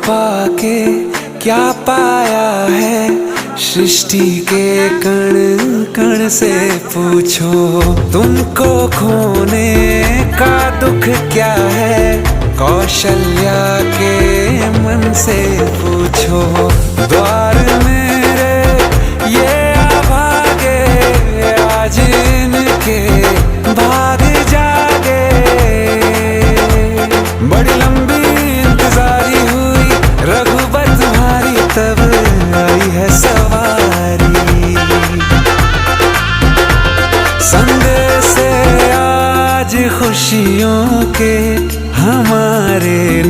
पाके क्या पाया है, सृष्टि के कण कण से पूछो। तुमको खोने का दुख क्या है, कौशल्या के मन से पूछो। द्वार मेरे ये अभागे, आज इनके भाग जागे। बड़ी लंबी इंतजारी हुई रघुबर तुम्हारी, तब आई है सवारी। संदेश से आज खुशियों के हमारे